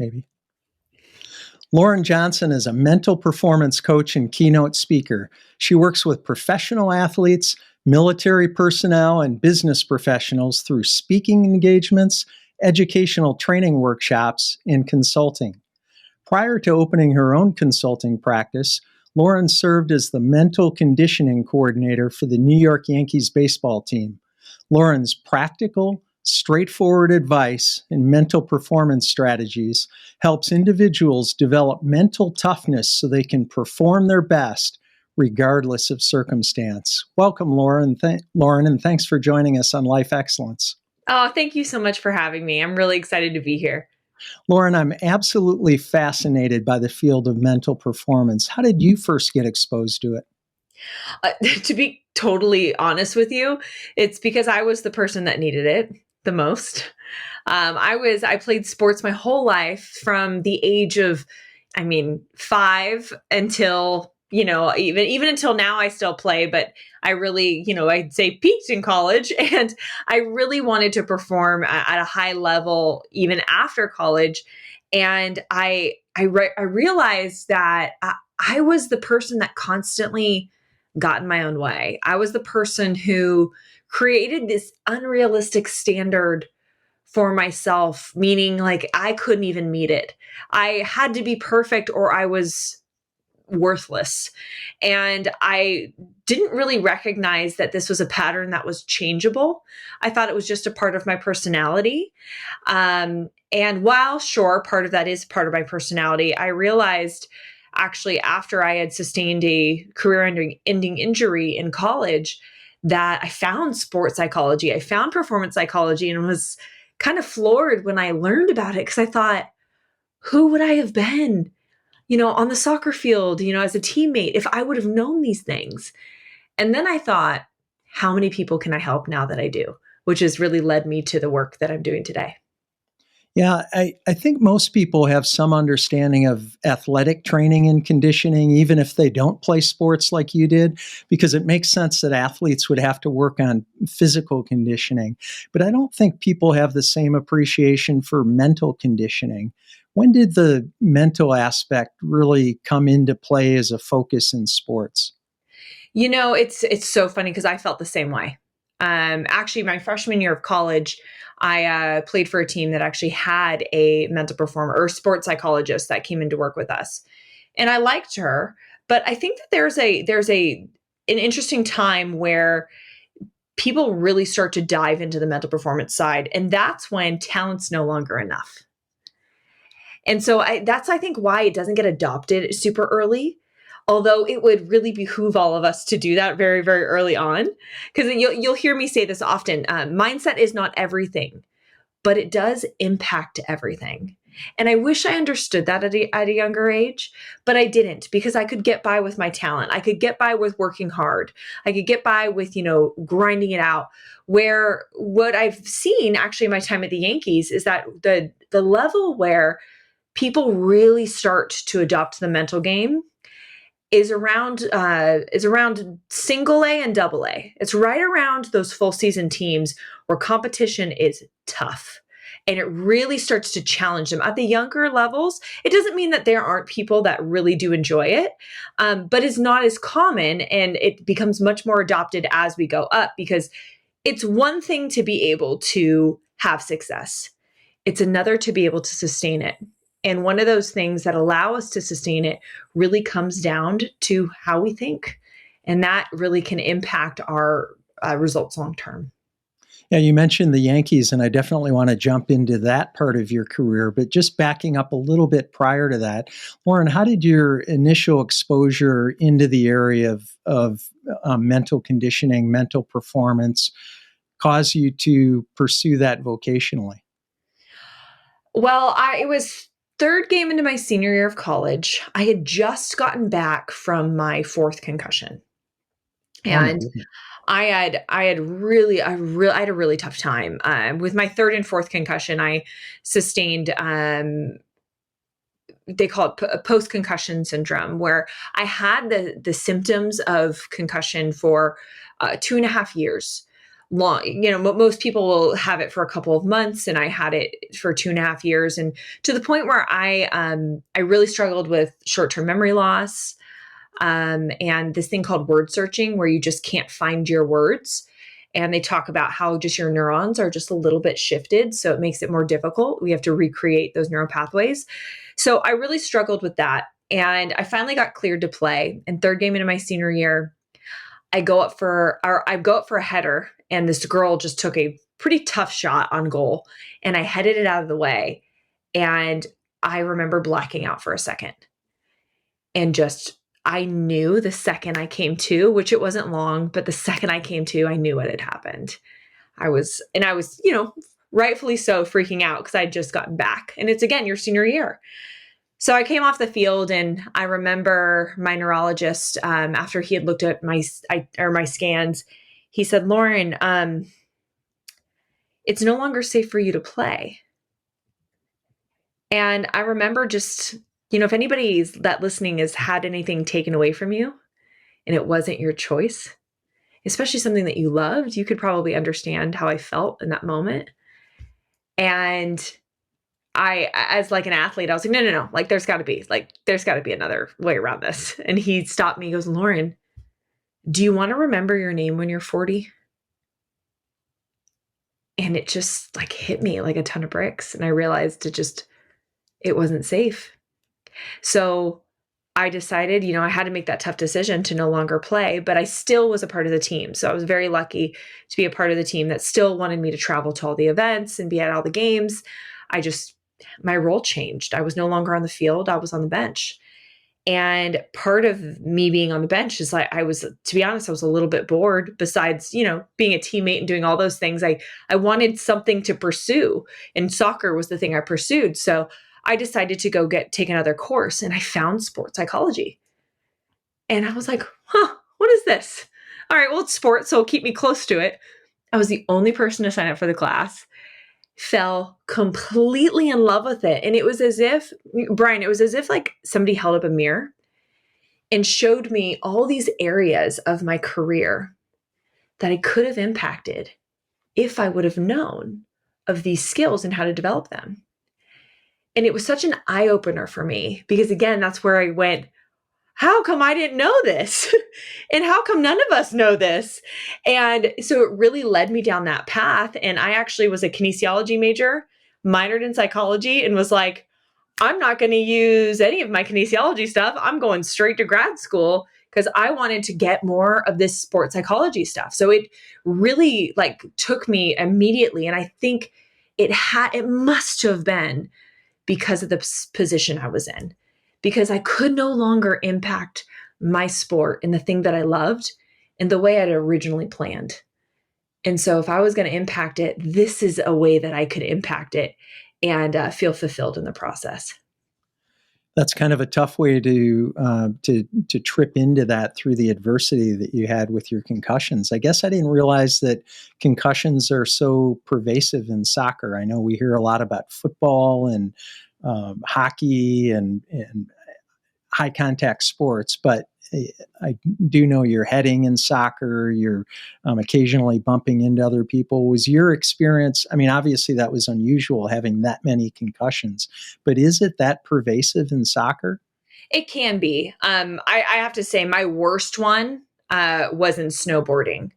maybe. Lauren Johnson is a mental performance coach and keynote speaker. She works with professional athletes, military personnel, and business professionals through speaking engagements, educational training workshops, and consulting. Prior to opening her own consulting practice, Lauren served as the mental conditioning coordinator for the New York Yankees baseball team. Lauren's practical, straightforward advice and mental performance strategies helps individuals develop mental toughness so they can perform their best regardless of circumstance. Welcome, Lauren, and thanks for joining us on Life Excellence. Oh, thank you so much for having me. I'm really excited to be here. Lauren, I'm absolutely fascinated by the field of mental performance. How did you first get exposed to it? To be totally honest with you, it's because I was the person that needed it the most. I played sports my whole life from the age of, 5 until, even until now I still play, but I really, I'd say peaked in college, and I really wanted to perform at a high level even after college. And I realized that I was the person that constantly got in my own way. I was the person who created this unrealistic standard for myself, meaning like I couldn't even meet it. I had to be perfect or I was worthless. And I didn't really recognize that this was a pattern that was changeable. I thought it was just a part of my personality. And while sure, part of that is part of my personality, I realized actually after I had sustained a career-ending injury in college that I found sports psychology, I found performance psychology, and was kind of floored when I learned about it because I thought, who would I have been, on the soccer field, as a teammate if I would have known these things? And then I thought, how many people can I help now that I do? Which has really led me to the work that I'm doing today. Yeah, I think most people have some understanding of athletic training and conditioning, even if they don't play sports like you did, because it makes sense that athletes would have to work on physical conditioning. But I don't think people have the same appreciation for mental conditioning. When did the mental aspect really come into play as a focus in sports? It's so funny because I felt the same way. Actually, my freshman year of college, I played for a team that actually had a mental performer or sports psychologist that came in to work with us, and I liked her. But I think that there's an interesting time where people really start to dive into the mental performance side, and that's when talent's no longer enough. And so that's, I think, why it doesn't get adopted super early. Although it would really behoove all of us to do that very, very early on. Because you'll hear me say this often. Mindset is not everything, but it does impact everything. And I wish I understood that at a younger age, but I didn't, because I could get by with my talent. I could get by with working hard. I could get by with, grinding it out. Where what I've seen actually in my time at the Yankees is that the level where people really start to adopt the mental game is around single A and double A. It's right around those full season teams where competition is tough and it really starts to challenge them. At the younger levels, it doesn't mean that there aren't people that really do enjoy it, but it's not as common, and it becomes much more adopted as we go up, because it's one thing to be able to have success. It's another to be able to sustain it. And one of those things that allow us to sustain it really comes down to how we think. And that really can impact our results long term. Yeah, you mentioned the Yankees, and I definitely want to jump into that part of your career. But just backing up a little bit prior to that, Lauren, how did your initial exposure into the area of mental conditioning, mental performance, cause you to pursue that vocationally? Well, it was third game into my senior year of college. I had just gotten back from my fourth concussion. And I had a really tough time with my third and fourth concussion. I sustained, they call it post-concussion syndrome, where I had the symptoms of concussion for 2.5 years. long, most people will have it for a couple of months, and I had it for 2.5 years, and to the point where I really struggled with short-term memory loss, and this thing called word searching, where you just can't find your words. And they talk about how just your neurons are just a little bit shifted. So it makes it more difficult. We have to recreate those neural pathways. So I really struggled with that. And I finally got cleared to play. And third game into my senior year, I go up for a header, and this girl just took a pretty tough shot on goal, and I headed it out of the way. And I remember blacking out for a second, and just I knew the second I came to, which it wasn't long, but the second I came to, I knew what had happened. I was, rightfully so, freaking out because I'd just gotten back. And it's, again, your senior year. So I came off the field, and I remember my neurologist, after he had looked at my scans, he said, "Lauren, it's no longer safe for you to play." And I remember just, if anybody that listening has had anything taken away from you and it wasn't your choice, especially something that you loved, you could probably understand how I felt in that moment. And I, as like an athlete, I was like, no. Like, there's got to be another way around this. And he stopped me. He goes, "Lauren, do you want to remember your name when you're 40? And it just like hit me like a ton of bricks. And I realized it wasn't safe. So I decided, I had to make that tough decision to no longer play, but I still was a part of the team. So I was very lucky to be a part of the team that still wanted me to travel to all the events and be at all the games. My role changed. I was no longer on the field. I was on the bench. And part of me being on the bench is like, to be honest, I was a little bit bored. Besides, being a teammate and doing all those things, I wanted something to pursue, and soccer was the thing I pursued. So I decided to go take another course, and I found sports psychology. And I was like, what is this? All right, well, it's sports, so it'll keep me close to it. I was the only person to sign up for the class, fell completely in love with it. And it was as if, Brian, like somebody held up a mirror and showed me all these areas of my career that I could have impacted if I would have known of these skills and how to develop them. And it was such an eye-opener for me because, again, that's where I went, how come I didn't know this? And how come none of us know this? And so it really led me down that path. And I actually was a kinesiology major, minored in psychology, and was like, I'm not going to use any of my kinesiology stuff. I'm going straight to grad school because I wanted to get more of this sports psychology stuff. So it really took me immediately. And I think it must have been because of the position I was in, because I could no longer impact my sport and the thing that I loved in the way I'd originally planned. And so if I was going to impact it, this is a way that I could impact it and feel fulfilled in the process. That's kind of a tough way to trip into that through the adversity that you had with your concussions. I guess I didn't realize that concussions are so pervasive in soccer. I know we hear a lot about football and hockey and high contact sports, but I do know you're heading in soccer, you're occasionally bumping into other people. Was your experience, I mean, obviously that was unusual having that many concussions, but is it that pervasive in soccer? It can be. I have to say my worst one was in snowboarding.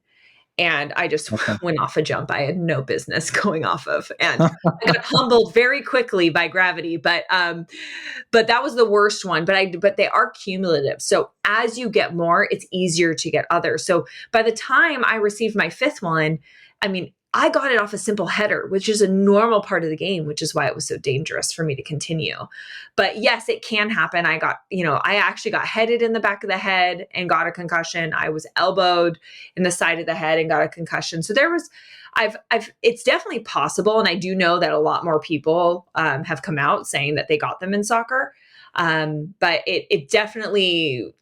And I just went off a jump I had no business going off of. And I got humbled very quickly by gravity. But that was the worst one. But they are cumulative. So as you get more, it's easier to get others. So by the time I received my fifth one, I mean, I got it off a simple header, which is a normal part of the game, which is why it was so dangerous for me to continue. But yes, it can happen. I actually got headed in the back of the head and got a concussion. I was elbowed in the side of the head and got a concussion. So it's definitely possible. And I do know that a lot more people have come out saying that they got them in soccer. But it definitely,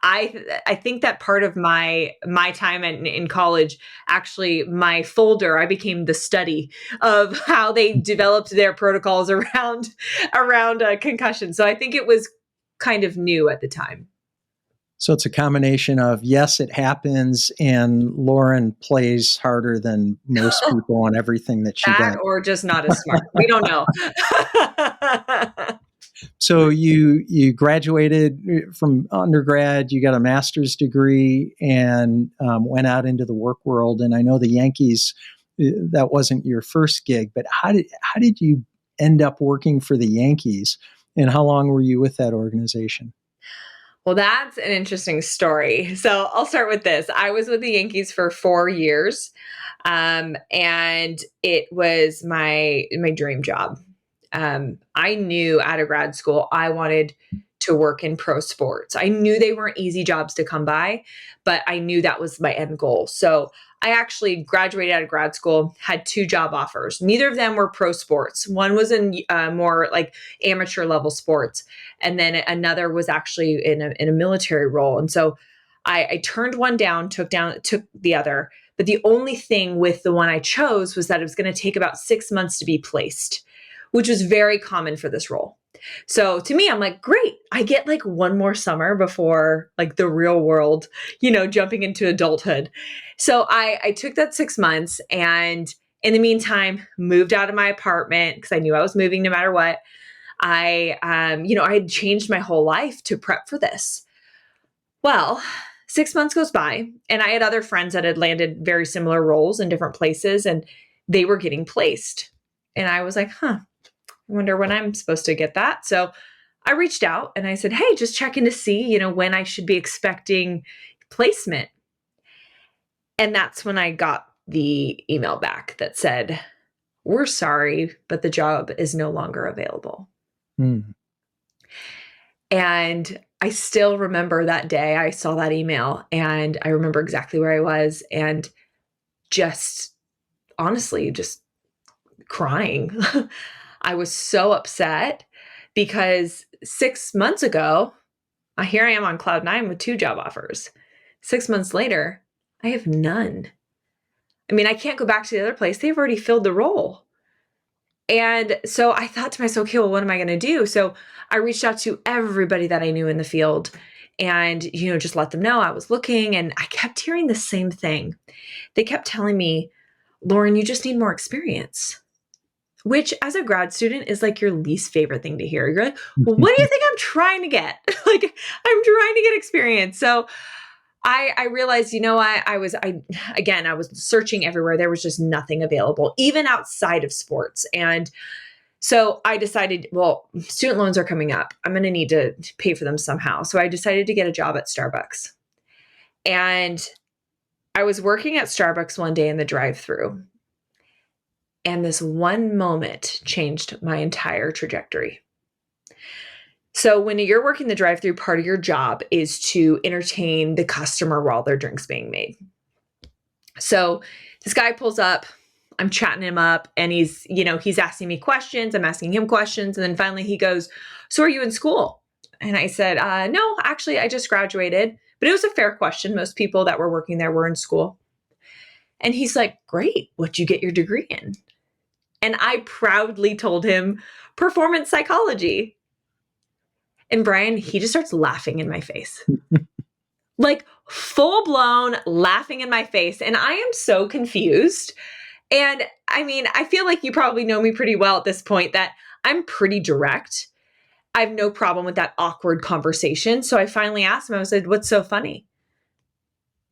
I think that part of my time in college, actually my folder, I became the study of how they developed their protocols around concussion. So I think it was kind of new at the time. So it's a combination of, yes, it happens, and Lauren plays harder than most people on everything that she That does. or just not as smart. We don't know. So you graduated from undergrad, you got a master's degree, and went out into the work world. And I know the Yankees, that wasn't your first gig, but how did you end up working for the Yankees, and how long were you with that organization? Well, that's an interesting story. So I'll start with this. I was with the Yankees for 4 years, and it was my dream job. I knew out of grad school I wanted to work in pro sports. I knew they weren't easy jobs to come by, but I knew that was my end goal. So I actually graduated out of grad school, had 2 job offers. Neither of them were pro sports. One was in more like amateur level sports, and then another was actually in a military role. And so I turned one down, took the other. But the only thing with the one I chose was that it was going to take about 6 months to be placed, which was very common for this role. So to me, I'm like, great, I get like one more summer before like the real world, jumping into adulthood. So I took that 6 months, and in the meantime, moved out of my apartment because I knew I was moving no matter what. I had changed my whole life to prep for this. Well, 6 months goes by, and I had other friends that had landed very similar roles in different places, and they were getting placed. And I was like, I wonder when I'm supposed to get that. So I reached out and I said, hey, just checking to see, when I should be expecting placement. And that's when I got the email back that said, we're sorry, but the job is no longer available. Hmm. And I still remember that day I saw that email, and I remember exactly where I was, and just honestly, just crying. I was so upset because 6 months ago, here I am on cloud 9 with 2 job offers. 6 months later, I have none. I mean, I can't go back to the other place. They've already filled the role. And so I thought to myself, okay, well, what am I going to do? So I reached out to everybody that I knew in the field and, just let them know I was looking. And I kept hearing the same thing. They kept telling me, Lauren, you just need more experience. Which, as a grad student, is like your least favorite thing to hear. You're like, well, what do you think I'm trying to get? Like, I'm trying to get experience. So I realized, I was searching everywhere. There was just nothing available, even outside of sports. And so I decided, well, student loans are coming up. I'm going to need to pay for them somehow. So I decided to get a job at Starbucks. And I was working at Starbucks one day in the drive-thru. And this one moment changed my entire trajectory. So when you're working the drive-thru, part of your job is to entertain the customer while their drink's being made. So this guy pulls up, I'm chatting him up, and he's asking me questions. I'm asking him questions. And then finally he goes, so are you in school? And I said, no, actually, I just graduated. But it was a fair question. Most people that were working there were in school. And he's like, great, what'd you get your degree in? And I proudly told him performance psychology. And Brian, he just starts laughing in my face. Like full blown laughing in my face. And I am so confused. And I mean, I feel like you probably know me pretty well at this point that I'm pretty direct. I have no problem with that awkward conversation. So I finally asked him, I said, what's so funny?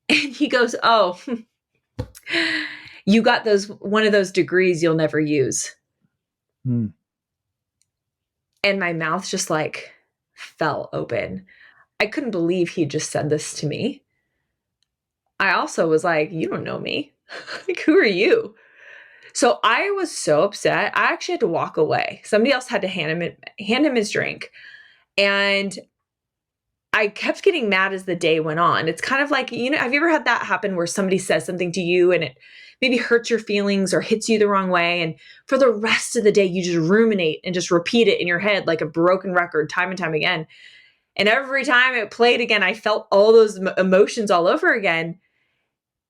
And he goes, oh, you got one of those degrees you'll never use. Hmm. And my mouth just like fell open. I couldn't believe he just said this to me. I also was like, you don't know me. Like, who are you? So I was so upset. I actually had to walk away. Somebody else had to hand him his drink. And I kept getting mad as the day went on. It's kind of like, have you ever had that happen where somebody says something to you and it maybe hurts your feelings or hits you the wrong way? And for the rest of the day, you just ruminate and just repeat it in your head like a broken record time and time again. And every time it played again, I felt all those emotions all over again.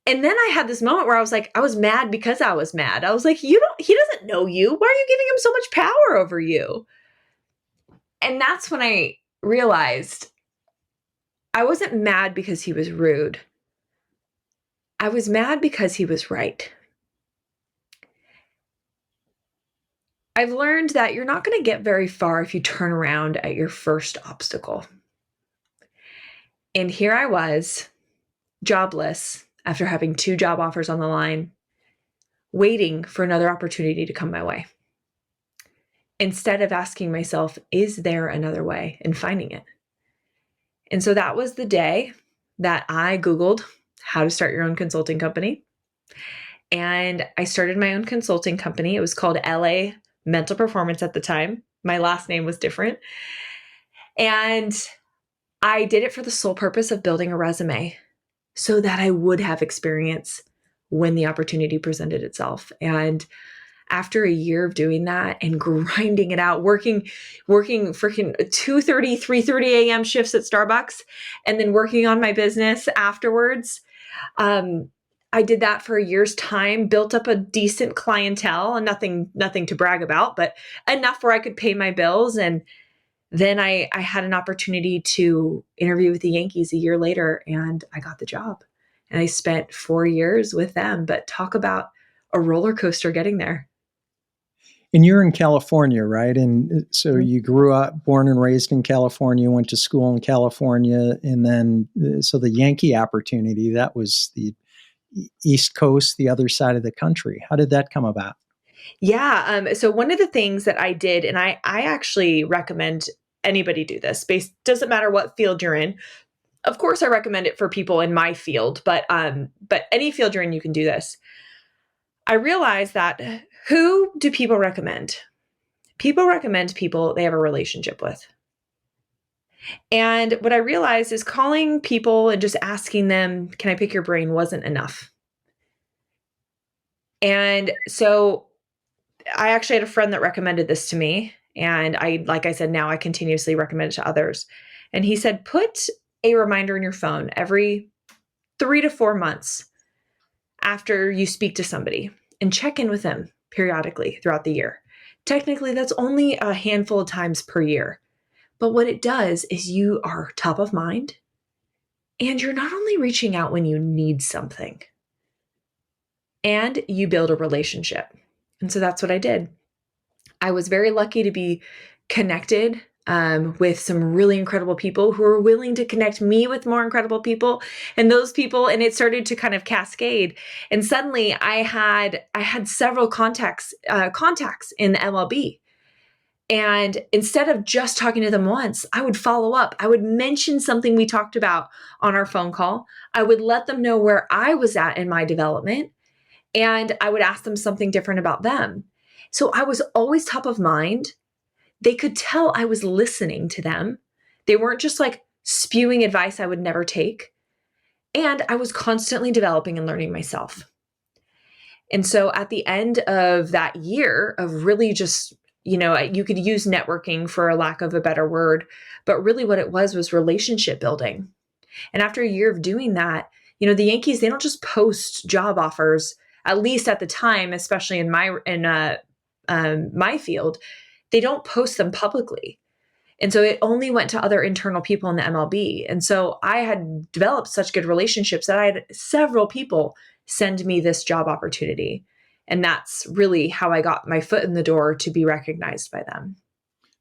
And then I had this moment where I was like, I was mad because I was mad. I was like, he doesn't know you. Why are you giving him so much power over you? And that's when I realized I wasn't mad because he was rude. I was mad because he was right. I've learned that you're not going to get very far if you turn around at your first obstacle. And here I was, jobless after having 2 job offers on the line, waiting for another opportunity to come my way. Instead of asking myself, is there another way, and finding it. And so that was the day that I Googled how to start your own consulting company. And I started my own consulting company. It was called LA Mental Performance at the time. My last name was different. And I did it for the sole purpose of building a resume so that I would have experience when the opportunity presented itself. And after a year of doing that and grinding it out, working freaking 2:30, 3:30 a.m. shifts at Starbucks, and then working on my business afterwards, I did that for a year's time, built up a decent clientele, and nothing to brag about, but enough where I could pay my bills. And then I had an opportunity to interview with the Yankees a year later, and I got the job. And I spent 4 years with them. But talk about a roller coaster getting there. And you're in California, right? And so you grew up, born and raised in California, went to school in California, and then so the Yankee opportunity, that was the East Coast, the other side of the country. How did that come about? Yeah. So one of the things that I did, and I actually recommend anybody do this. Doesn't matter what field you're in. Of course, I recommend it for people in my field, but any field you're in, you can do this. I realized that who do people recommend? People recommend people they have a relationship with. And what I realized is calling people and just asking them, can I pick your brain, wasn't enough. And so I actually had a friend that recommended this to me. And like I said, now I continuously recommend it to others. And he said, put a reminder in your phone every 3 to 4 months after you speak to somebody and check in with them periodically throughout the year. Technically, that's only a handful of times per year. But what it does is you are top of mind, and you're not only reaching out when you need something, and you build a relationship. And so that's what I did. I was very lucky to be connected with some really incredible people who were willing to connect me with more incredible people, and those people, and it started to kind of cascade. And suddenly I had several contacts in the MLB. And instead of just talking to them once, I would follow up. I would mention something we talked about on our phone call. I would let them know where I was at in my development, and I would ask them something different about them. So I was always top of mind. They could tell I was listening to them. They weren't just like spewing advice I would never take. And I was constantly developing and learning myself. And so at the end of that year of really just, you could use networking for a lack of a better word, but really what it was relationship building. And after a year of doing that, the Yankees, they don't just post job offers, at least at the time, especially in my field, they don't post them publicly. And so it only went to other internal people in the MLB. And so I had developed such good relationships that I had several people send me this job opportunity. And that's really how I got my foot in the door to be recognized by them.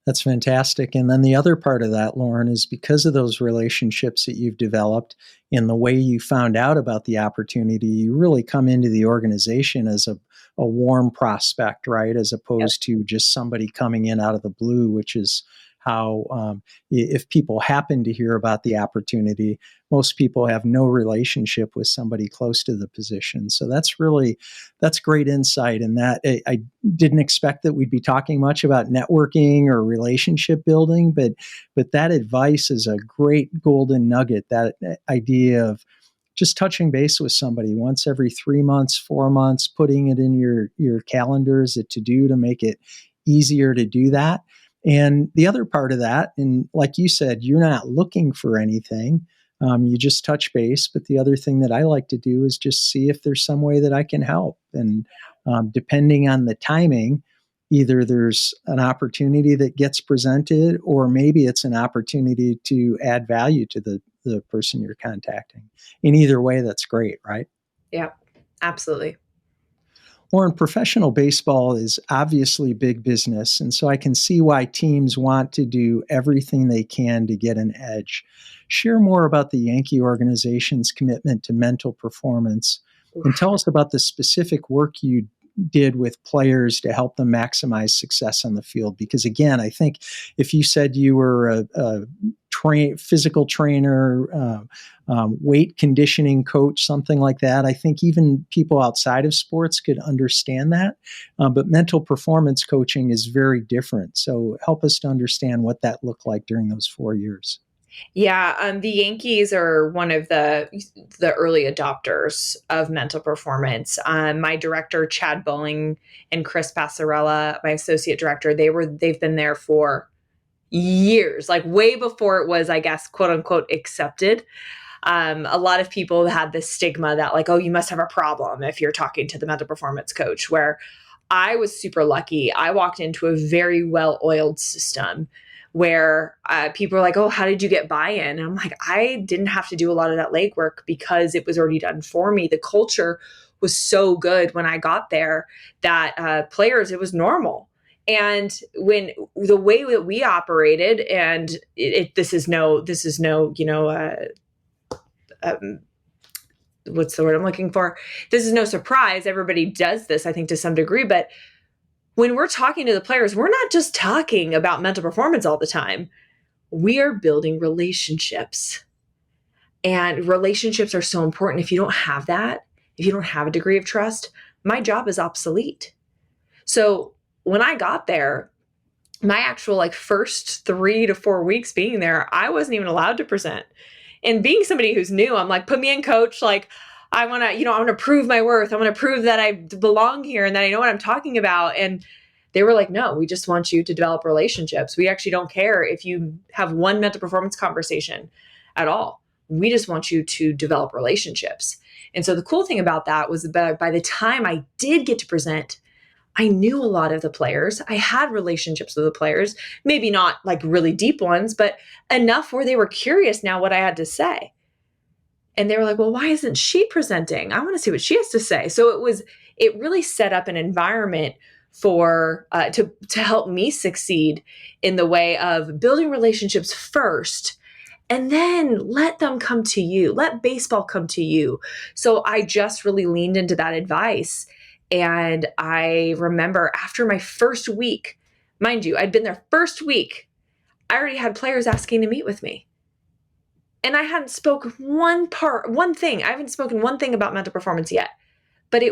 That's fantastic. And then the other part of that, Lauren, is because of those relationships that you've developed and the way you found out about the opportunity, you really come into the organization as a warm prospect, right? As opposed to just somebody coming in out of the blue, which is how, if people happen to hear about the opportunity, most people have no relationship with somebody close to the position. So that's great insight. And that I didn't expect that we'd be talking much about networking or relationship building, but that advice is a great golden nugget. That idea of just touching base with somebody once every 3 months, 4 months, putting it in your calendar as a to-do to make it easier to do that. And the other part of that, and like you said, you're not looking for anything. You just touch base. But the other thing that I like to do is just see if there's some way that I can help. And depending on the timing, either there's an opportunity that gets presented, or maybe it's an opportunity to add value to the person you're contacting. In either way, that's great, right? Yeah, absolutely. Lauren, professional baseball is obviously big business, and so I can see why teams want to do everything they can to get an edge. Share more about the Yankee organization's commitment to mental performance, and tell us about the specific work you did with players to help them maximize success on the field. Because again, I think if you said you were a physical trainer, weight conditioning coach, something like that, I think even people outside of sports could understand that. But mental performance coaching is very different. So help us to understand what that looked like during those 4 years. Yeah, the Yankees are one of the early adopters of mental performance. My director, Chad Bowling, and Chris Passarella, my associate director, they've been there for years, like way before it was, I guess, quote unquote, accepted. A lot of people had this stigma that like, oh, you must have a problem if you're talking to the mental performance coach, where I was super lucky. I walked into a very well-oiled system where people are like, oh, how did you get buy-in? And I'm like, I didn't have to do a lot of that legwork because it was already done for me. The culture was so good when I got there that players, it was normal. And when the way that we operated, and this is no, what's the word I'm looking for? This is no surprise. Everybody does this, I think, to some degree. But when we're talking to the players, we're not just talking about mental performance all the time. We are building relationships. And relationships are so important. If you don't have that, if you don't have a degree of trust, my job is obsolete. So when I got there, my actual like first 3 to 4 weeks being there, I wasn't even allowed to present. And being somebody who's new, I'm like, put me in, coach. Like, I want to prove my worth. I want to prove that I belong here and that I know what I'm talking about. And they were like, no, we just want you to develop relationships. We actually don't care if you have one mental performance conversation at all. We just want you to develop relationships. And so the cool thing about that was that by the time I did get to present, I knew a lot of the players. I had relationships with the players, maybe not like really deep ones, but enough where they were curious now what I had to say. And they were like, well, why isn't she presenting? I want to see what she has to say. So it really set up an environment for, to help me succeed in the way of building relationships first, and then let them come to you, let baseball come to you. So I just really leaned into that advice. And I remember after my first week, mind you, I'd been there first week, I already had players asking to meet with me. And I hadn't spoken one thing. I haven't spoken one thing about mental performance yet. But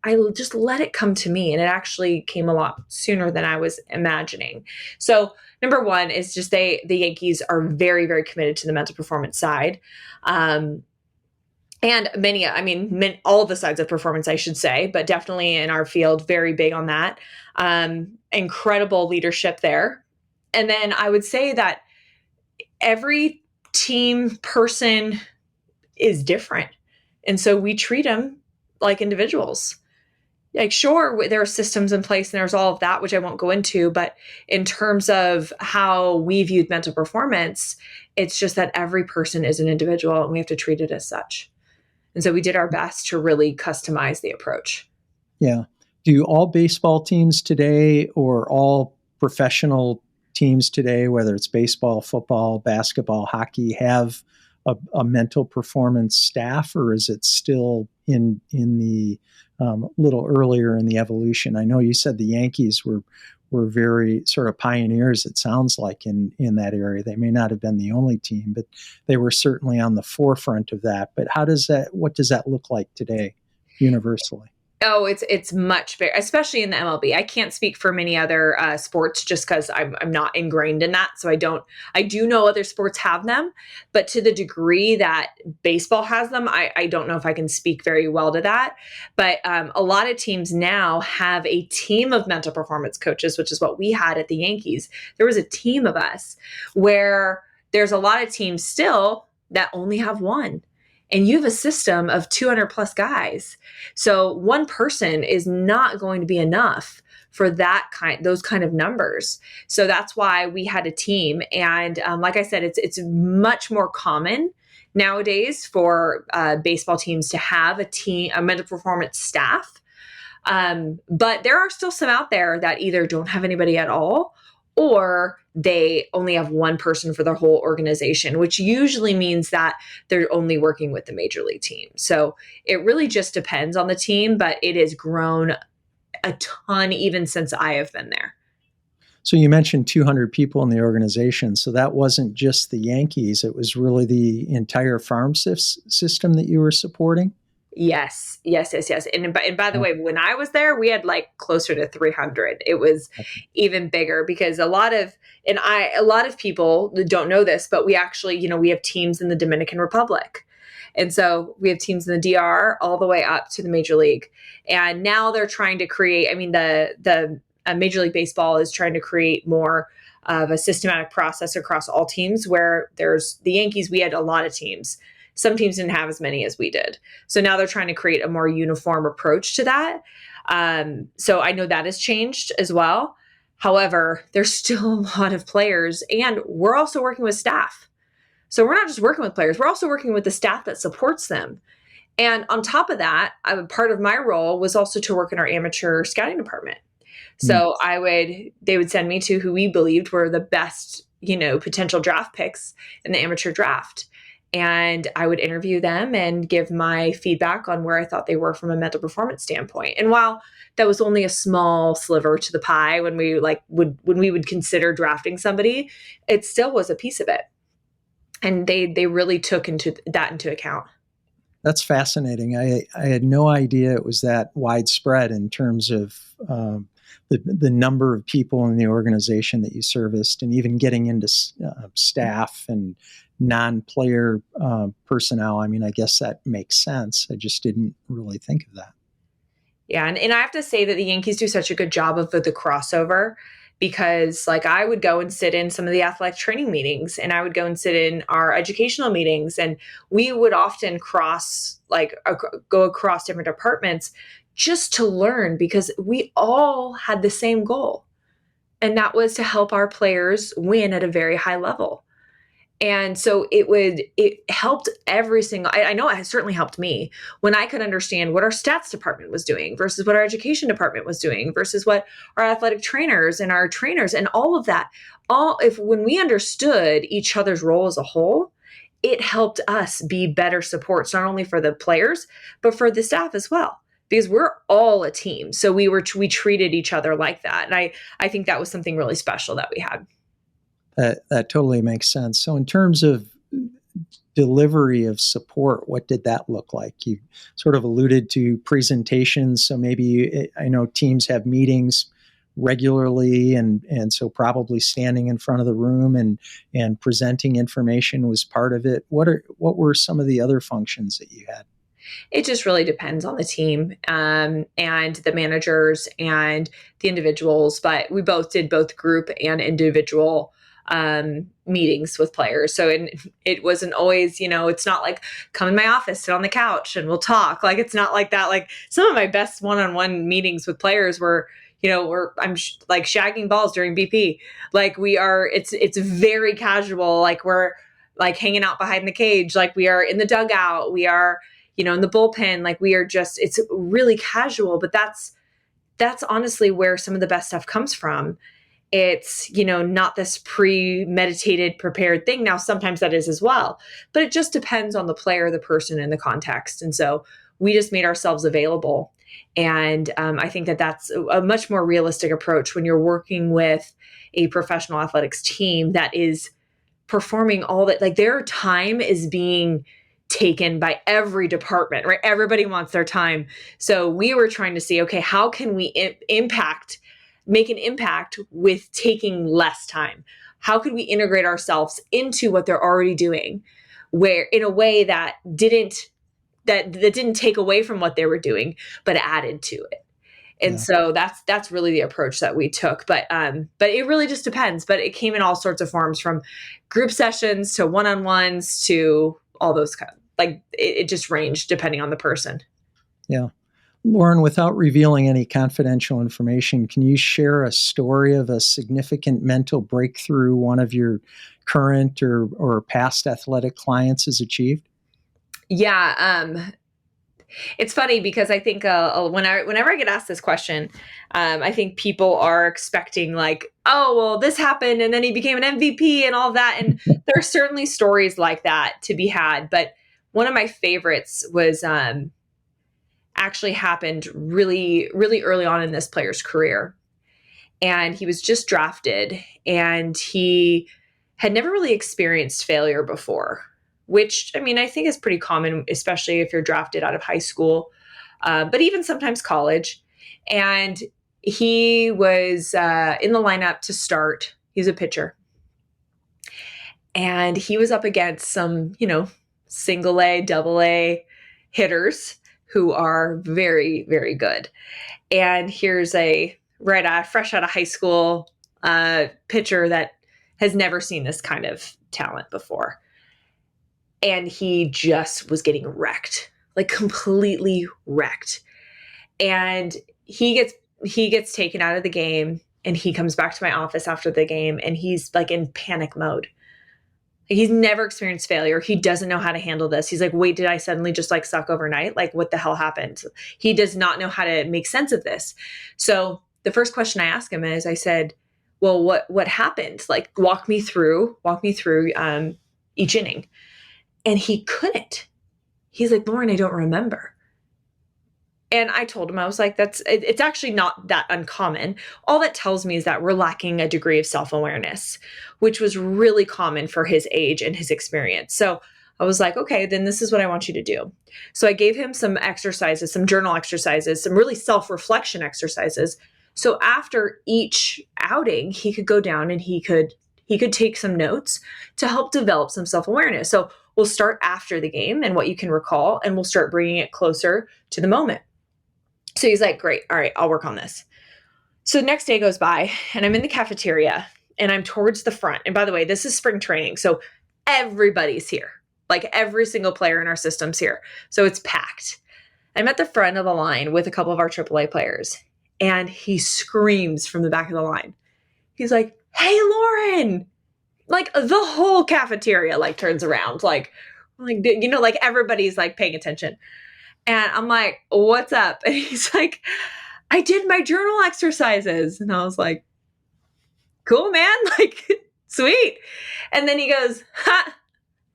I just let it come to me. And it actually came a lot sooner than I was imagining. So number one is just the Yankees are very, very committed to the mental performance side. And all the sides of performance, I should say, but definitely in our field, very big on that. Incredible leadership there. And then I would say that every team person is different. And so we treat them like individuals. Like, sure, there are systems in place and there's all of that, which I won't go into, but in terms of how we viewed mental performance, it's just that every person is an individual and we have to treat it as such. And so we did our best to really customize the approach. Yeah. Do all baseball teams today or all professional teams today, whether it's baseball, football, basketball, hockey, have a mental performance staff, or is it still in the little earlier in the evolution? I know you said the Yankees were very sort of pioneers, it sounds like, in that area. They may not have been the only team, but they were certainly on the forefront of that. But what does that look like today universally? Oh, it's much better, especially in the MLB. I can't speak for many other sports just because I'm not ingrained in that. So I do know other sports have them, but to the degree that baseball has them, I don't know if I can speak very well to that. But a lot of teams now have a team of mental performance coaches, which is what we had at the Yankees. There was a team of us, where there's a lot of teams still that only have one. And you have a system of 200 plus guys. So one person is not going to be enough for those kind of numbers. So that's why we had a team. And like I said, it's much more common nowadays for baseball teams to have a mental performance staff. But there are still some out there that either don't have anybody at all, or they only have one person for their whole organization, which usually means that they're only working with the major league team. So it really just depends on the team, but it has grown a ton even since I have been there. So you mentioned 200 people in the organization. So that wasn't just the Yankees. It was really the entire farm system that you were supporting? Yes. And by the way, when I was there, we had like closer to 300. It was even bigger because a lot of people don't know this, but we actually, we have teams in the Dominican Republic. And so we have teams in the DR all the way up to the major league. And now they're trying to create, the Major League Baseball is trying to create more of a systematic process across all teams, where there's the Yankees, we had a lot of teams. Some teams didn't have as many as we did. So now they're trying to create a more uniform approach to that. So I know that has changed as well. However, there's still a lot of players, and we're also working with staff. So we're not just working with players, we're also working with the staff that supports them. And on top of that, part of my role was also to work in our amateur scouting department. So they would send me to who we believed were the best, potential draft picks in the amateur draft. And I would interview them and give my feedback on where I thought they were from a mental performance standpoint. And while that was only a small sliver to the pie when we would consider drafting somebody, it still was a piece of it. And they really took into account. That's fascinating. I had no idea it was that widespread in terms of the number of people in the organization that you serviced, and even getting into staff and non-player personnel. I guess that makes sense. I just didn't really think of that. Yeah. And I have to say that the Yankees do such a good job of the crossover, because I would go and sit in some of the athletic training meetings, and I would go and sit in our educational meetings, and we would often go across different departments just to learn, because we all had the same goal. And that was to help our players win at a very high level. And so it helped I know it has certainly helped me when I could understand what our stats department was doing versus what our education department was doing versus what our athletic trainers and our trainers and all of that. When we understood each other's role as a whole, it helped us be better supports, not only for the players, but for the staff as well, because we're all a team. So we treated each other like that. And I think that was something really special that we had. That totally makes sense. So in terms of delivery of support, what did that look like? You sort of alluded to presentations. So maybe I know teams have meetings regularly, and so probably standing in front of the room and presenting information was part of it. What were some of the other functions that you had? It just really depends on the team and the managers and the individuals, but we both did both group and individual meetings with players. So it wasn't always, it's not like come in my office, sit on the couch and we'll talk. It's not like that. Like some of my best one-on-one meetings with players were, I'm shagging balls during BP. It's very casual. We're hanging out behind the cage. We are in the dugout. We are, in the bullpen. We are just, it's really casual, but that's honestly where some of the best stuff comes from. It's, not this premeditated, prepared thing. Now, sometimes that is as well, but it just depends on the player, the person, and the context. And so we just made ourselves available. And I think that that's a much more realistic approach when you're working with a professional athletics team that is performing all that, their time is being taken by every department, right? Everybody wants their time. So we were trying to see, okay, how can we make an impact with taking less time? How could we integrate ourselves into what they're already doing, where in a way that didn't take away from what they were doing, but added to it? And so that's really the approach that we took. But it really just depends. But it came in all sorts of forms, from group sessions to one-on-ones to all those it just ranged depending on the person. Yeah. Lauren, without revealing any confidential information, can you share a story of a significant mental breakthrough one of your current or past athletic clients has achieved? Yeah. It's funny because I think whenever I get asked this question, I think people are expecting like, oh, well, this happened and then he became an MVP and all that. And there are certainly stories like that to be had. But one of my favorites was actually happened really, really early on in this player's career. And he was just drafted and he had never really experienced failure before, which I mean, I think is pretty common, especially if you're drafted out of high school, but even sometimes college. And he was in the lineup to start. He was a pitcher. And he was up against some, single A, double A hitters who are very, very good. And here's a fresh out of high school pitcher that has never seen this kind of talent before. And he just was getting wrecked, like completely wrecked. And he gets taken out of the game and he comes back to my office after the game and he's like in panic mode. Like he's never experienced failure. He doesn't know how to handle this. He's like, wait, did I suddenly just like suck overnight? Like what the hell happened? He does not know how to make sense of this. So the first question I asked him is I said, well, what happened? Like walk me through each inning. And he couldn't. He's like, Lauren, I don't remember. And I told him, I was like, it's actually not that uncommon. All that tells me is that we're lacking a degree of self-awareness, which was really common for his age and his experience. So I was like, okay, then this is what I want you to do. So I gave him some exercises, some journal exercises, some really self-reflection exercises. So after each outing, he could go down and he could take some notes to help develop some self-awareness. So we'll start after the game and what you can recall, and we'll start bringing it closer to the moment. So he's like, great. All right, I'll work on this. So the next day goes by and I'm in the cafeteria and I'm towards the front. And by the way, this is spring training. So everybody's here, like every single player in our system's here. So it's packed. I'm at the front of the line with a couple of our AAA players and he screams from the back of the line. He's like, hey, Lauren, like the whole cafeteria like turns around, like everybody's like paying attention. And I'm like, what's up? And he's like, I did my journal exercises. And I was like, cool, man. Like, sweet. And then he goes, ha,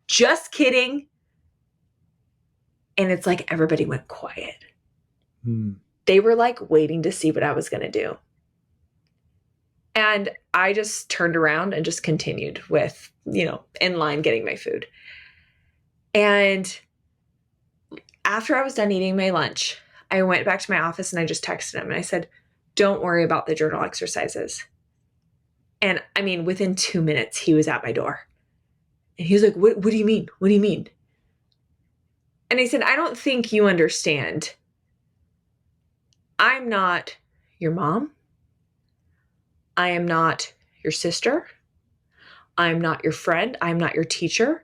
just kidding. And it's like everybody went quiet. They were like waiting to see what I was going to do. And I just turned around and just continued with, in line getting my food. And after I was done eating my lunch, I went back to my office and I just texted him and I said, don't worry about the journal exercises. And I mean, within 2 minutes, he was at my door. And he was like, what do you mean? What do you mean? And I said, I don't think you understand. I'm not your mom. I am not your sister. I'm not your friend. I'm not your teacher.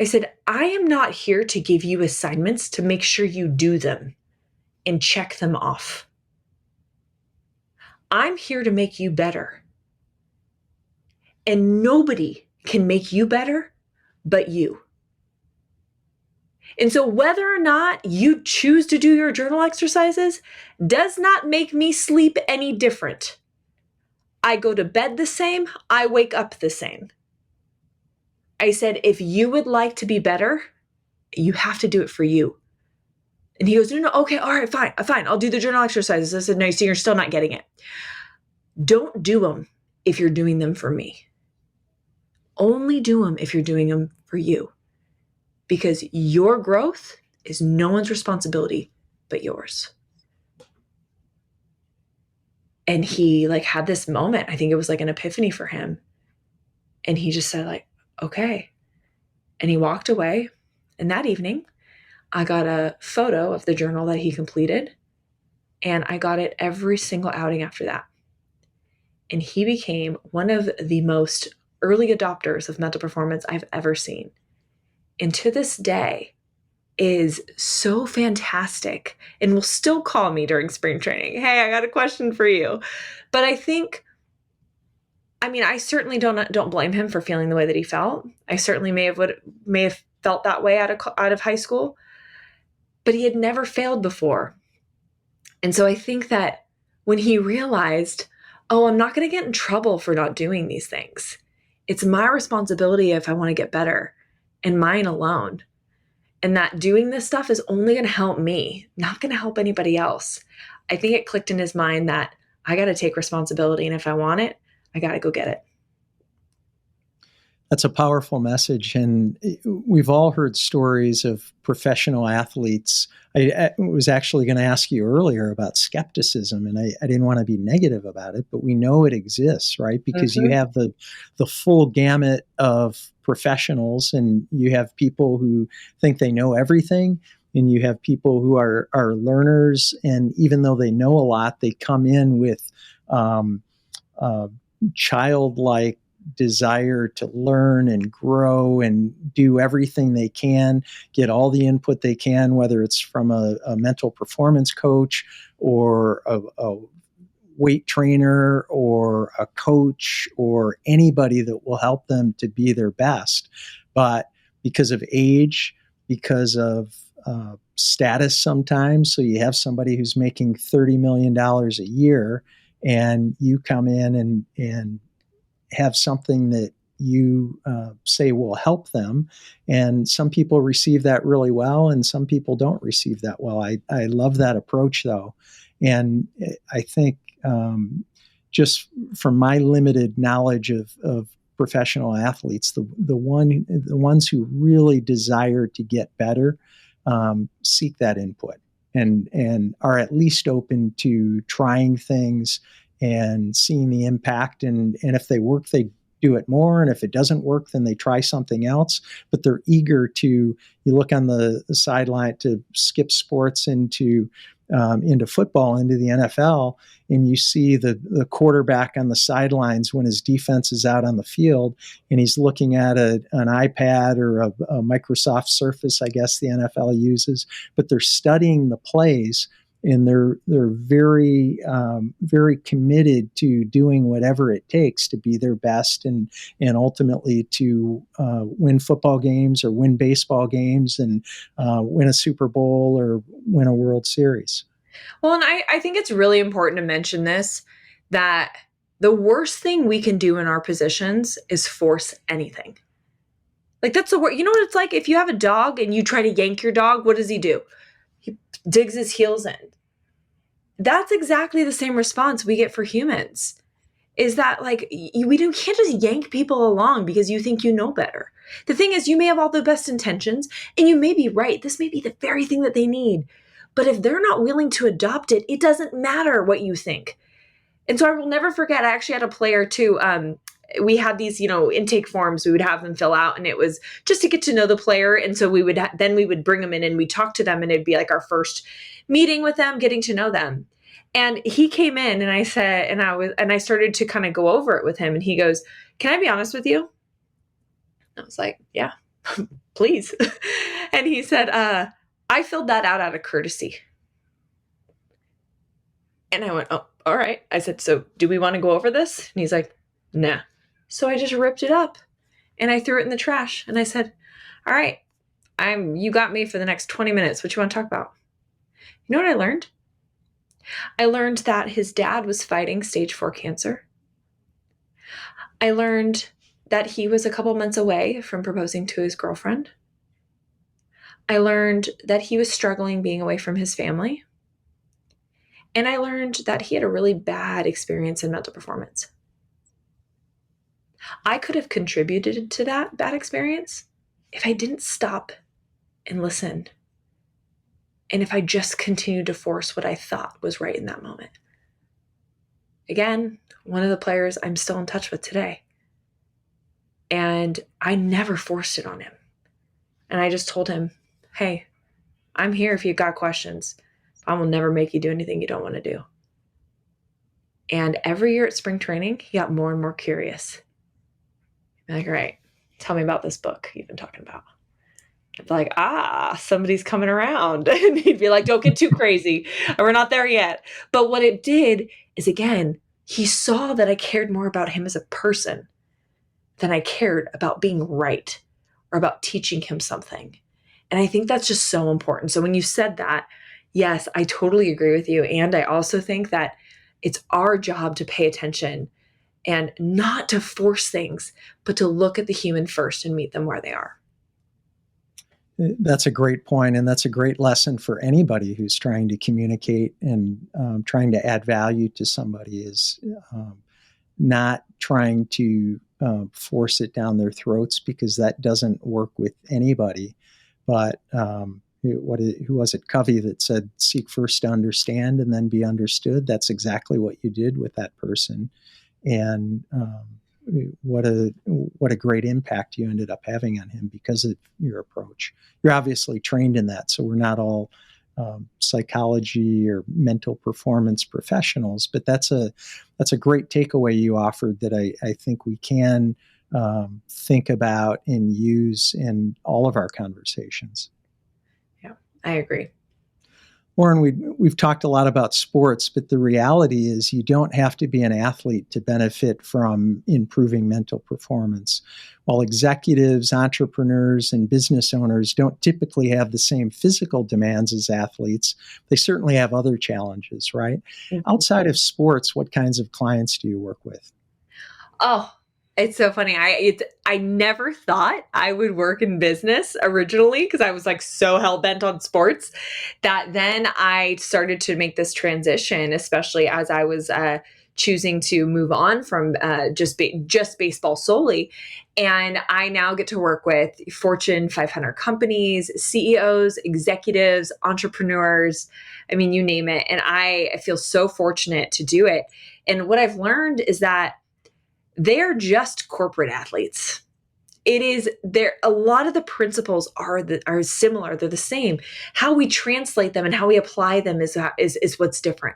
I said, I am not here to give you assignments to make sure you do them and check them off. I'm here to make you better. And nobody can make you better but you. And so whether or not you choose to do your journal exercises does not make me sleep any different. I go to bed the same. I wake up the same. I said, if you would like to be better, you have to do it for you. And he goes, no, okay, all right, fine. I'll do the journal exercises. I said, no, so you're still not getting it. Don't do them if you're doing them for me. Only do them if you're doing them for you. Because your growth is no one's responsibility but yours. And he like had this moment. I think it was like an epiphany for him. And he just said like, okay. And he walked away. And that evening, I got a photo of the journal that he completed. And I got it every single outing after that. And he became one of the most early adopters of mental performance I've ever seen. And to this day, is so fantastic and will still call me during spring training. Hey, I got a question for you. But I think, I mean, I certainly don't blame him for feeling the way that he felt. I certainly may have felt that way out of high school, but he had never failed before. And so I think that when he realized, oh, I'm not going to get in trouble for not doing these things. It's my responsibility if I want to get better, and mine alone. And that doing this stuff is only going to help me, not going to help anybody else. I think it clicked in his mind that I got to take responsibility. And if I want it, I got to go get it. That's a powerful message. And we've all heard stories of professional athletes. I was actually going to ask you earlier about skepticism, and I didn't want to be negative about it, but we know it exists, right? Because you have the full gamut of professionals, and you have people who think they know everything, and you have people who are learners, and even though they know a lot, they come in with childlike desire to learn and grow and do everything they can, get all the input they can, whether it's from a mental performance coach or a weight trainer or a coach or anybody that will help them to be their best. But because of age, because of status sometimes, so you have somebody who's making $30 million a year and you come in and have something that you say will help them. And some people receive that really well, and some people don't receive that well. I love that approach, though. And I think just from my limited knowledge of professional athletes, the ones who really desire to get better seek that input and are at least open to trying things and seeing the impact. And if they work, they do it more. And if it doesn't work, then they try something else. But they're eager to, you look on the sideline to skip sports into football, into the NFL, and you see the quarterback on the sidelines when his defense is out on the field, and he's looking at an iPad or a Microsoft Surface, I guess the NFL uses, but they're studying the plays. And they're very very committed to doing whatever it takes to be their best and ultimately to win football games or win baseball games and win a Super Bowl or win a World Series. Well, and I think it's really important to mention this, that the worst thing we can do in our positions is force anything. Like that's the worst. You know what it's like? If you have a dog and you try to yank your dog, what does he do? He digs his heels in. That's exactly the same response we get for humans, is that like we can't just yank people along because you think you know better. The thing is, you may have all the best intentions and you may be right. This may be the very thing that they need. But if they're not willing to adopt it, it doesn't matter what you think. And so I will never forget, I actually had a player too. We had these, intake forms we would have them fill out, and it was just to get to know the player. And so we would bring them in and we talk to them, and it'd be like our first meeting with them, getting to know them. And he came in and I said, and I started to kind of go over it with him, and he goes, "Can I be honest with you?" I was like, "Yeah, please." And he said, "I filled that out of courtesy." And I went, "Oh, all right." I said, "So do we want to go over this?" And he's like, "Nah." So I just ripped it up and I threw it in the trash. And I said, "All right, you got me for the next 20 minutes. What you want to talk about?" You know what I learned? I learned that his dad was fighting stage 4 cancer. I learned that he was a couple months away from proposing to his girlfriend. I learned that he was struggling being away from his family. And I learned that he had a really bad experience in mental performance. I could have contributed to that bad experience if I didn't stop and listen. And if I just continued to force what I thought was right in that moment. Again, one of the players I'm still in touch with today. And I never forced it on him. And I just told him, "Hey, I'm here if you've got questions. I will never make you do anything you don't want to do." And every year at spring training, he got more and more curious. I'm like, "All right, tell me about this book you've been talking about." like, somebody's coming around. And he'd be like, don't get too crazy. We're not there yet. But what it did is, again, he saw that I cared more about him as a person than I cared about being right or about teaching him something. And I think that's just so important. So when you said that, yes, I totally agree with you. And I also think that it's our job to pay attention and not to force things, but to look at the human first and meet them where they are. That's a great point, and that's a great lesson for anybody who's trying to communicate and trying to add value to somebody, is not trying to force it down their throats, because that doesn't work with anybody. But who was it, Covey, that said, seek first to understand and then be understood? That's exactly what you did with that person. And what a great impact you ended up having on him because of your approach. You're obviously trained in that, so we're not all psychology or mental performance professionals, but that's a great takeaway you offered that I think we can think about and use in all of our conversations. Yeah, I agree. Lauren, we've talked a lot about sports, but the reality is you don't have to be an athlete to benefit from improving mental performance. While executives, entrepreneurs, and business owners don't typically have the same physical demands as athletes, they certainly have other challenges, right? Mm-hmm. Outside of sports, what kinds of clients do you work with? Oh, it's so funny. I never thought I would work in business originally, because I was like so hell-bent on sports, that then I started to make this transition, especially as I was choosing to move on from just baseball solely. And I now get to work with Fortune 500 companies, CEOs, executives, entrepreneurs. I mean, you name it. And I feel so fortunate to do it. And what I've learned is that they're just corporate athletes. It is there. A lot of the principles are similar. They're the same. How we translate them and how we apply them is what's different.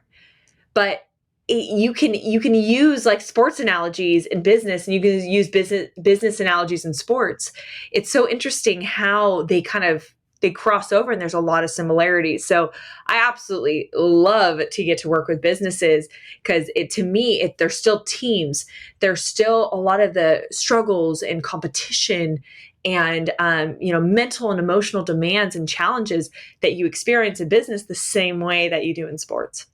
But you can use like sports analogies in business, and you can use business analogies in sports. It's so interesting how they cross over, and there's a lot of similarities. So I absolutely love to get to work with businesses, because to me, they're still teams. There's still a lot of the struggles and competition and mental and emotional demands and challenges that you experience in business the same way that you do in sports.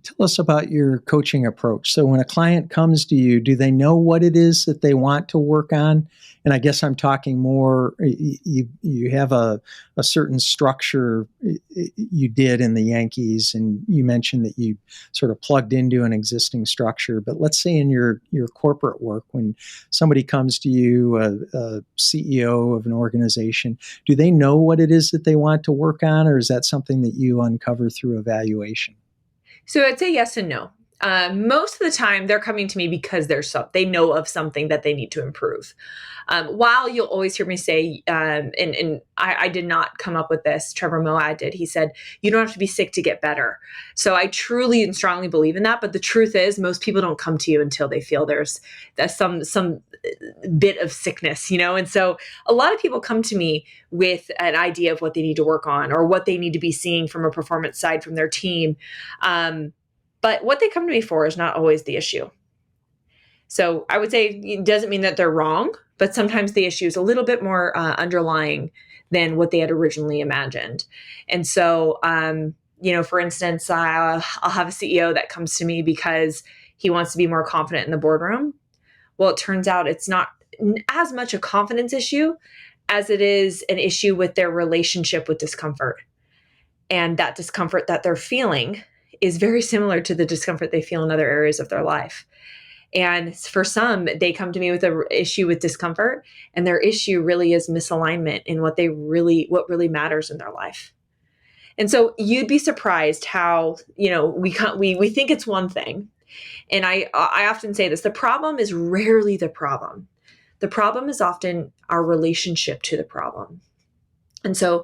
Tell us about your coaching approach. So when a client comes to you, do they know what it is that they want to work on? And I guess I'm talking more, you have a certain structure you did in the Yankees, and you mentioned that you sort of plugged into an existing structure. But let's say in your corporate work, when somebody comes to you, a CEO of an organization, do they know what it is that they want to work on, or is that something that you uncover through evaluation? So I'd say yes and no. Most of the time, they're coming to me because they know of something that they need to improve. While you'll always hear me say, and I did not come up with this, Trevor Moawad did. He said, you don't have to be sick to get better. So I truly and strongly believe in that. But the truth is, most people don't come to you until they feel there's some bit of sickness, And so a lot of people come to me with an idea of what they need to work on or what they need to be seeing from a performance side from their team. But what they come to me for is not always the issue. So I would say it doesn't mean that they're wrong, but sometimes the issue is a little bit more underlying than what they had originally imagined. And so, for instance, I'll have a CEO that comes to me because he wants to be more confident in the boardroom. Well, it turns out it's not as much a confidence issue as it is an issue with their relationship with discomfort. And that discomfort that they're feeling is very similar to the discomfort they feel in other areas of their life. And for some, they come to me with an issue with discomfort, and their issue really is misalignment in what really matters in their life. And so you'd be surprised how, we think it's one thing. And I often say this, the problem is rarely the problem. The problem is often our relationship to the problem. And so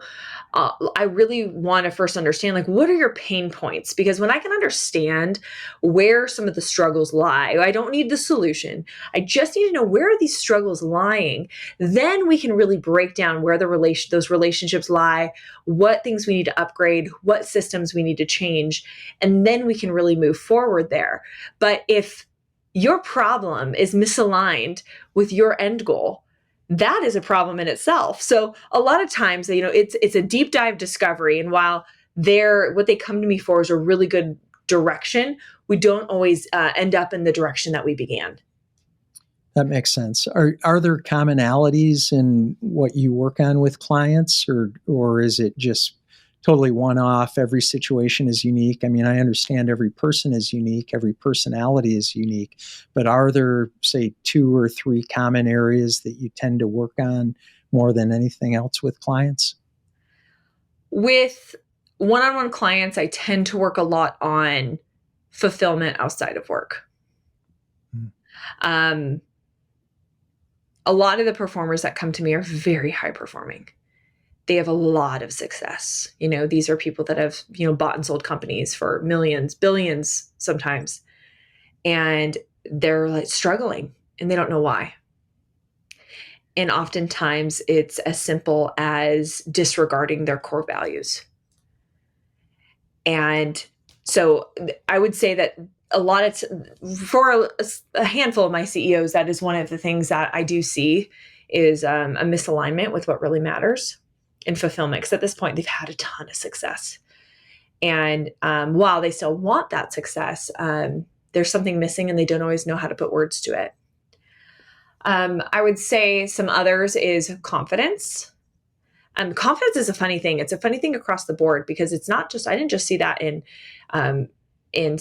I really want to first understand, like, what are your pain points? Because when I can understand where some of the struggles lie, I don't need the solution. I just need to know, where are these struggles lying? Then we can really break down where those relationships lie, what things we need to upgrade, what systems we need to change, and then we can really move forward there. But if your problem is misaligned with your end goal, that is a problem in itself. So a lot of times, it's a deep dive discovery. And while what they come to me for is a really good direction, we don't always end up in the direction that we began. That makes sense. Are there commonalities in what you work on with clients, or is it just totally one-off? Every situation is unique. I mean, I understand every person is unique, every personality is unique, but are there, say, 2 or 3 common areas that you tend to work on more than anything else with clients? With one-on-one clients, I tend to work a lot on fulfillment outside of work. A lot of the performers that come to me are very high performing. They have a lot of success. These are people that have, bought and sold companies for millions, billions sometimes. And they're like struggling and they don't know why. And oftentimes it's as simple as disregarding their core values. And so I would say that for a handful of my CEOs, that is one of the things that I do see is a misalignment with what really matters in fulfillment. Because at this point, they've had a ton of success. And while they still want that success, there's something missing and they don't always know how to put words to it. I would say some others is confidence. Confidence is a funny thing. It's a funny thing across the board, because it's not just, I didn't just see that in in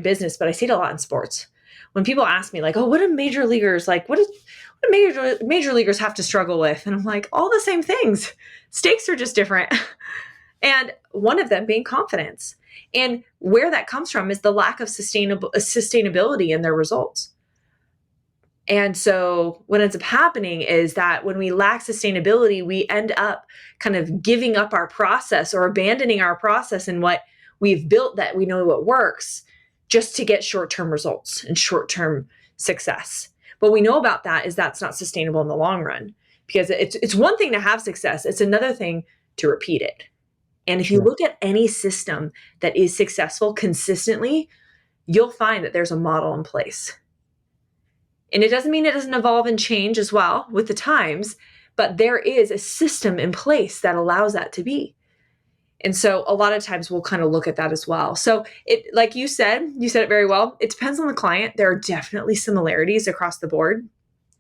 business, but I see it a lot in sports. When people ask me, like, oh, what do major leaguers major leaguers have to struggle with? And I'm like, all the same things. Stakes are just different. And one of them being confidence. And where that comes from is the lack of sustainability in their results. And so what ends up happening is that when we lack sustainability, we end up kind of giving up our process or abandoning our process and what we've built that we know what works, just to get short-term results and short-term success. What we know about that is that's not sustainable in the long run, because it's one thing to have success. It's another thing to repeat it. And if you look at any system that is successful consistently, you'll find that there's a model in place. And it doesn't mean it doesn't evolve and change as well with the times, but there is a system in place that allows that to be. And so a lot of times we'll kind of look at that as well. So like you said it very well. It depends on the client. There are definitely similarities across the board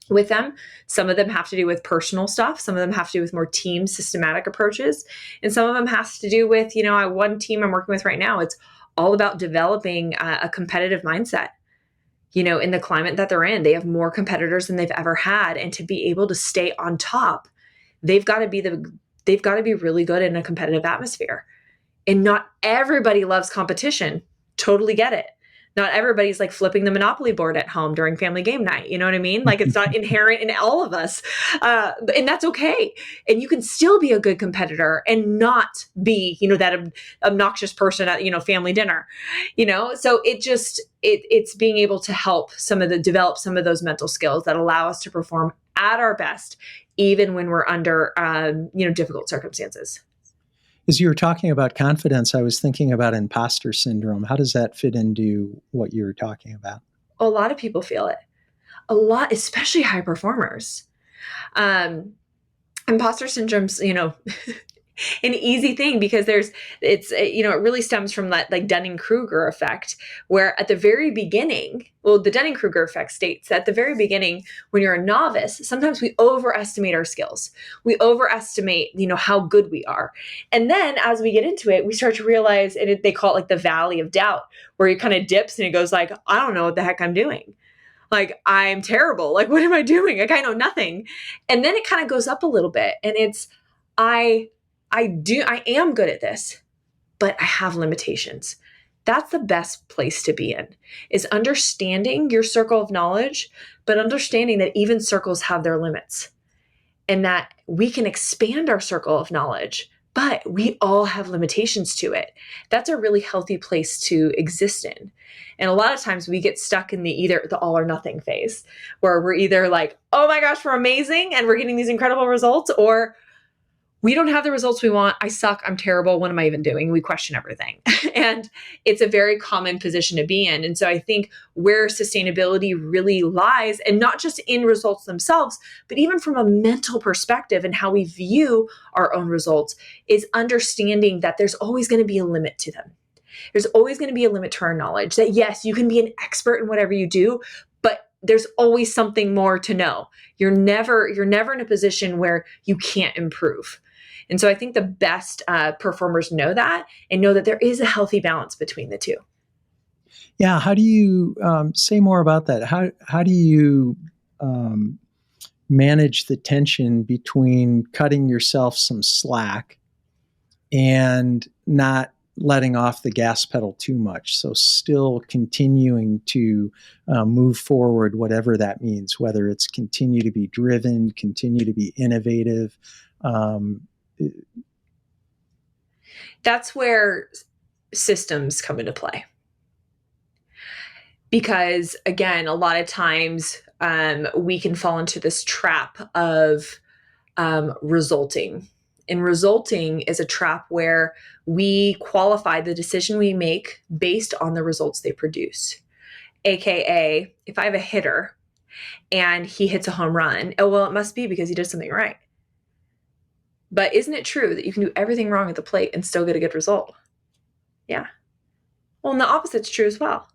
with them. Some of them have to do with personal stuff. Some of them have to do with more team systematic approaches. And some of them has to do with, one team I'm working with right now, it's all about developing a competitive mindset. In the climate that they're in, they have more competitors than they've ever had. And to be able to stay on top, they've got to be really good in a competitive atmosphere. And not everybody loves competition. Totally get it. Not everybody's like flipping the Monopoly board at home during family game night. You know what I mean? Like, it's not inherent in all of us. And that's okay. And you can still be a good competitor and not be, that obnoxious person at, family dinner, So it's being able to develop some of those mental skills that allow us to perform at our best, even when we're under, difficult circumstances. As you were talking about confidence, I was thinking about imposter syndrome. How does that fit into what you're talking about? A lot of people feel it. A lot, especially high performers. Imposter syndrome's, an easy thing, because it really stems from that like Dunning-Kruger effect, where at the very beginning, the Dunning-Kruger effect states that at the very beginning, when you're a novice, sometimes we overestimate our skills. We overestimate, how good we are. And then as we get into it, we start to realize, and they call it like the valley of doubt, where it kind of dips and it goes like, I don't know what the heck I'm doing. Like, I'm terrible. Like, what am I doing? Like, I know nothing. And then it kind of goes up a little bit, and it's, I am good at this, but I have limitations. That's the best place to be in, is understanding your circle of knowledge, but understanding that even circles have their limits. and that we can expand our circle of knowledge, but we all have limitations to it. That's a really healthy place to exist in. And a lot of times we get stuck in either the all or nothing phase, where we're either like, oh my gosh, we're amazing and we're getting these incredible results, or we don't have the results we want. I suck. I'm terrible. What am I even doing? We question everything. And it's a very common position to be in. And so I think where sustainability really lies, and not just in results themselves, but even from a mental perspective and how we view our own results, is understanding that there's always going to be a limit to them. There's always going to be a limit to our knowledge. That yes, you can be an expert in whatever you do, but there's always something more to know. You're never in a position where you can't improve. And so I think the best performers know that, and know that there is a healthy balance between the two. Yeah. How do you say more about that? How do you manage the tension between cutting yourself some slack and not letting off the gas pedal too much? So still continuing to move forward, whatever that means, whether it's continue to be driven, continue to be innovative. That's where systems come into play. Because again, a lot of times we can fall into this trap of resulting. And resulting is a trap where we qualify the decision we make based on the results they produce. AKA, if I have a hitter and he hits a home run, oh, well, it must be because he did something right. But isn't it true that you can do everything wrong at the plate and still get a good result? Yeah. Well, and the opposite's true as well.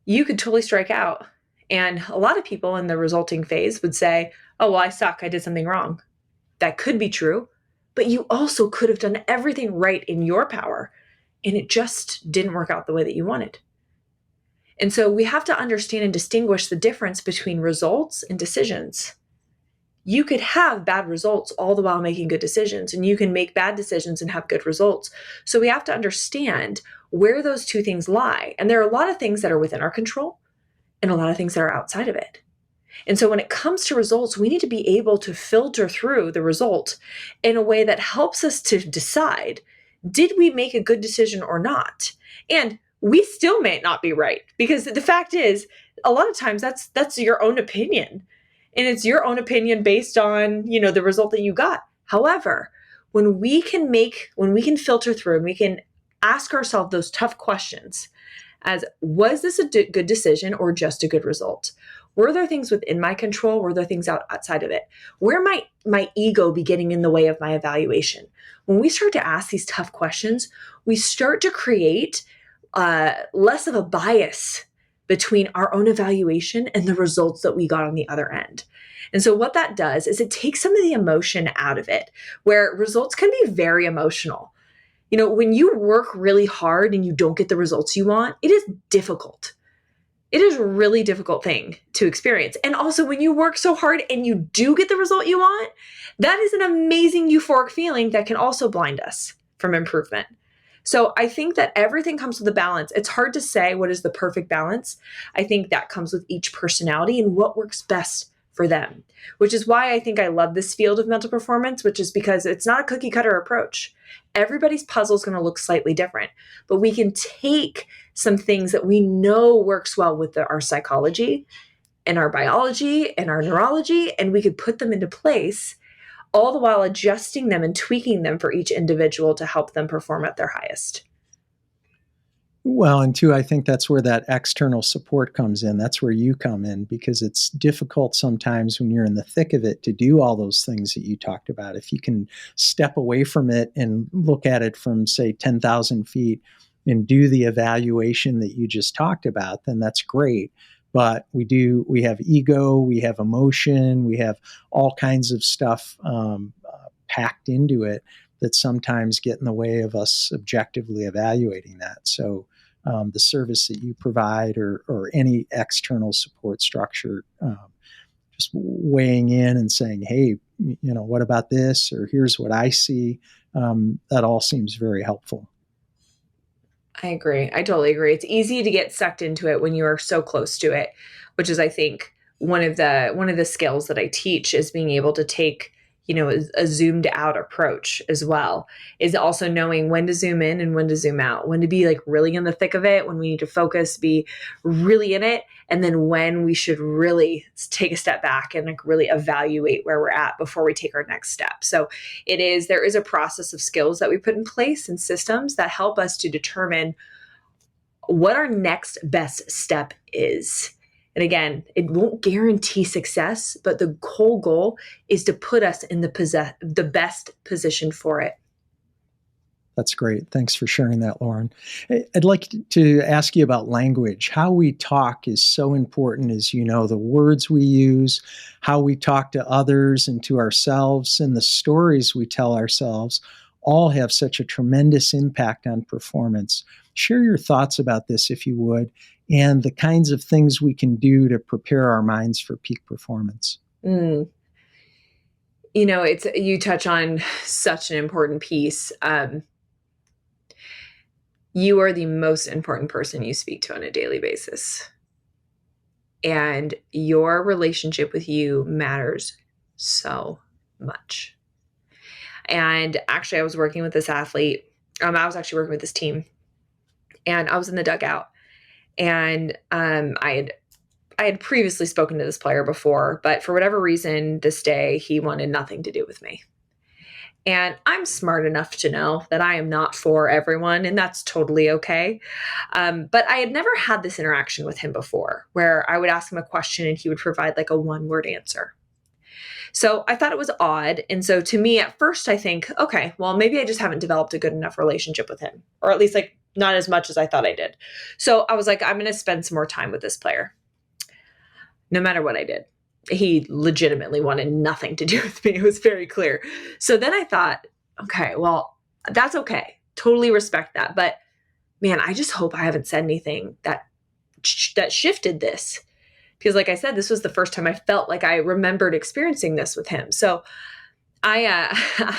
You could totally strike out. And a lot of people in the resulting phase would say, oh, well, I suck. I did something wrong. That could be true. But you also could have done everything right in your power, and it just didn't work out the way that you wanted. And so we have to understand and distinguish the difference between results and decisions. You could have bad results all the while making good decisions, and you can make bad decisions and have good results. So we have to understand where those two things lie. And there are a lot of things that are within our control and a lot of things that are outside of it. And so when it comes to results, we need to be able to filter through the result in a way that helps us to decide, did we make a good decision or not? And we still may not be right, because the fact is, a lot of times that's your own opinion. And it's your own opinion based on, the result that you got. However, when we can filter through and we can ask ourselves those tough questions as, was this a good decision or just a good result? Were there things within my control? Were there things outside of it? Where might my ego be getting in the way of my evaluation? When we start to ask these tough questions, we start to create less of a bias between our own evaluation and the results that we got on the other end. And so what that does is it takes some of the emotion out of it, where results can be very emotional. When you work really hard and you don't get the results you want, it is difficult. It is a really difficult thing to experience. And also when you work so hard and you do get the result you want, that is an amazing euphoric feeling that can also blind us from improvement. So I think that everything comes with a balance. It's hard to say what is the perfect balance. I think that comes with each personality and what works best for them, which is why I think I love this field of mental performance, which is because it's not a cookie cutter approach. Everybody's puzzle is going to look slightly different, but we can take some things that we know works well with our psychology and our biology and our neurology, and we could put them into place, all the while adjusting them and tweaking them for each individual to help them perform at their highest. Well, and two, I think that's where that external support comes in. That's where you come in, because it's difficult sometimes when you're in the thick of it to do all those things that you talked about. If you can step away from it and look at it from, say, 10,000 feet and do the evaluation that you just talked about, then that's great. But we have ego, we have emotion, we have all kinds of stuff packed into it that sometimes get in the way of us objectively evaluating that. So the service that you provide or any external support structure, just weighing in and saying, hey, what about this? Or here's what I see. That all seems very helpful. I agree. I totally agree. It's easy to get sucked into it when you are so close to it, which is, I think, one of the skills that I teach is being able to take, a zoomed out approach as well, is also knowing when to zoom in and when to zoom out, when to be like really in the thick of it, when we need to focus, be really in it, and then when we should really take a step back and like really evaluate where we're at before we take our next step. So there is a process of skills that we put in place and systems that help us to determine what our next best step is. And again, it won't guarantee success, but the whole goal is to put us in the best position for it. That's great. Thanks for sharing that, Lauren. I'd like to ask you about language. How we talk is so important, as you know, the words we use, how we talk to others and to ourselves, and the stories we tell ourselves all have such a tremendous impact on performance. Share your thoughts about this, if you would, and the kinds of things we can do to prepare our minds for peak performance. You touch on such an important piece. You are the most important person you speak to on a daily basis. And your relationship with you matters so much. And actually, I was working with this athlete. I was actually working with this team, and I was in the dugout. And I had previously spoken to this player before, but for whatever reason, this day he wanted nothing to do with me. And I'm smart enough to know that I am not for everyone, and that's totally okay. But I had never had this interaction with him before, where I would ask him a question and he would provide like a one-word answer. So I thought it was odd. And so to me, at first, I think, okay, well, maybe I just haven't developed a good enough relationship with him, or at least like not as much as I thought I did. So I was like, I'm going to spend some more time with this player, no matter what I did. He legitimately wanted nothing to do with me. It was very clear. So then I thought, okay, well, that's okay. Totally respect that. But man, I just hope I haven't said anything that shifted this. Because like I said, this was the first time I felt like I remembered experiencing this with him. So I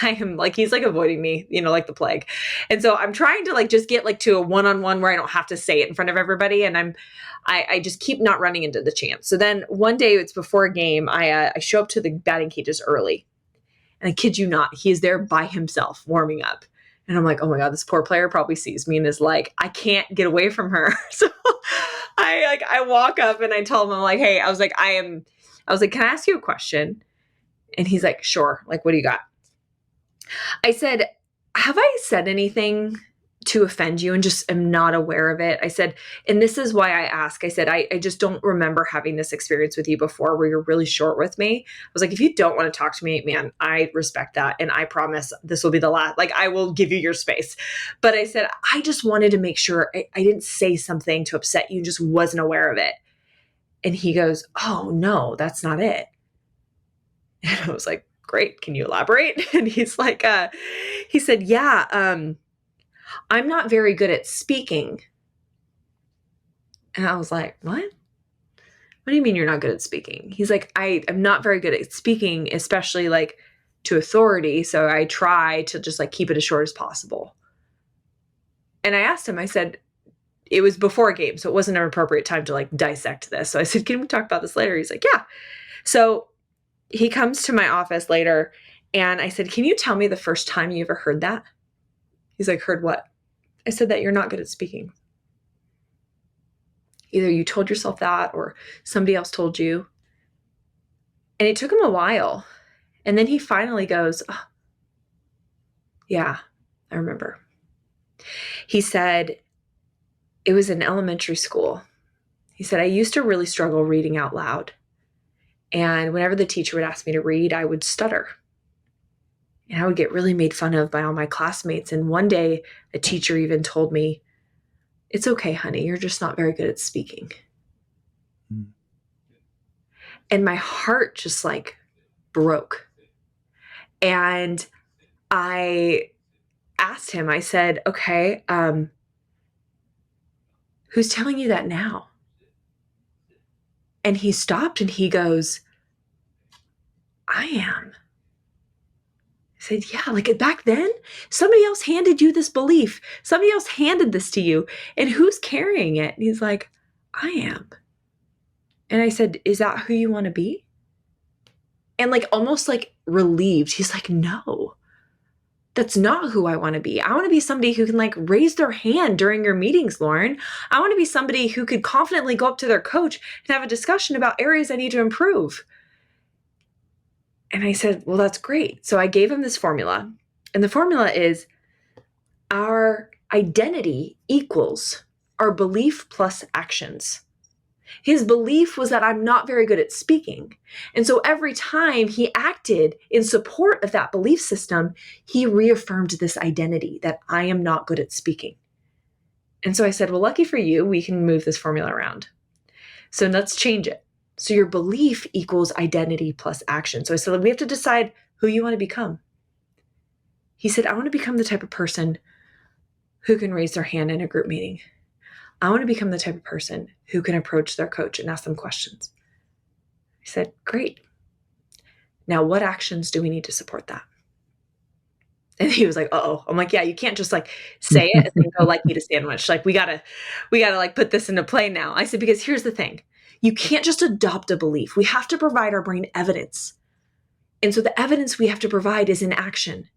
am like, he's like avoiding me, like the plague. And so I'm trying to like just get like to a one-on-one where I don't have to say it in front of everybody. And I just keep not running into the chance. So then one day, it's before a game, I show up to the batting cages early. And I kid you not, he is there by himself warming up. And I'm like, oh my God, this poor player probably sees me and is like, I can't get away from her. So I walk up and I tell him, I'm like, hey, I was like, can I ask you a question? And he's like, sure. Like, what do you got? I said, have I said anything to offend you and just am not aware of it? I said, and this is why I ask. I said, I just don't remember having this experience with you before where you're really short with me. I was like, if you don't want to talk to me, man, I respect that. And I promise this will be the last, like, I will give you your space. But I said, I just wanted to make sure I didn't say something to upset you and just wasn't aware of it. And he goes, oh no, that's not it. And I was like, great. Can you elaborate? And he's like, he said, yeah, I'm not very good at speaking. And I was like, what? What do you mean you're not good at speaking? He's like, I'm not very good at speaking, especially like to authority. So I try to just like keep it as short as possible. And I asked him, I said, it was before a game, so it wasn't an appropriate time to like dissect this. So I said, can we talk about this later? He's like, yeah. So he comes to my office later and I said, can you tell me the first time you ever heard that? He's like, heard what? I said that you're not good at speaking. Either you told yourself that or somebody else told you. And it took him a while. And then he finally goes, oh, yeah, I remember. He said, it was in elementary school. He said, I used to really struggle reading out loud. And whenever the teacher would ask me to read, I would stutter. And I would get really made fun of by all my classmates. And one day, a teacher even told me, it's okay, honey, you're just not very good at speaking. Mm. And my heart just like broke. And I asked him, I said, okay, who's telling you that now? And he stopped and he goes, I am. I said, yeah, like back then, somebody else handed you this belief. Somebody else handed this to you. And who's carrying it? And he's like, I am. And I said, is that who you want to be? And like almost like relieved, he's like, no, that's not who I want to be. I want to be somebody who can like raise their hand during your meetings, Lauren. I want to be somebody who could confidently go up to their coach and have a discussion about areas I need to improve. And I said, well, that's great. So I gave him this formula. And the formula is our identity equals our belief plus actions. His belief was that I'm not very good at speaking. And so every time he acted in support of that belief system, he reaffirmed this identity that I am not good at speaking. And so I said, well, lucky for you, we can move this formula around. So let's change it. So your belief equals identity plus action. So I said, we have to decide who you want to become. He said, I want to become the type of person who can raise their hand in a group meeting. I want to become the type of person who can approach their coach and ask them questions. I said, great. Now, what actions do we need to support that? And he was like, uh-oh. I'm like, yeah, you can't just like say it and then go like eat a sandwich. Like we gotta like put this into play now. I said, because here's the thing. You can't just adopt a belief. We have to provide our brain evidence. And so the evidence we have to provide is in action.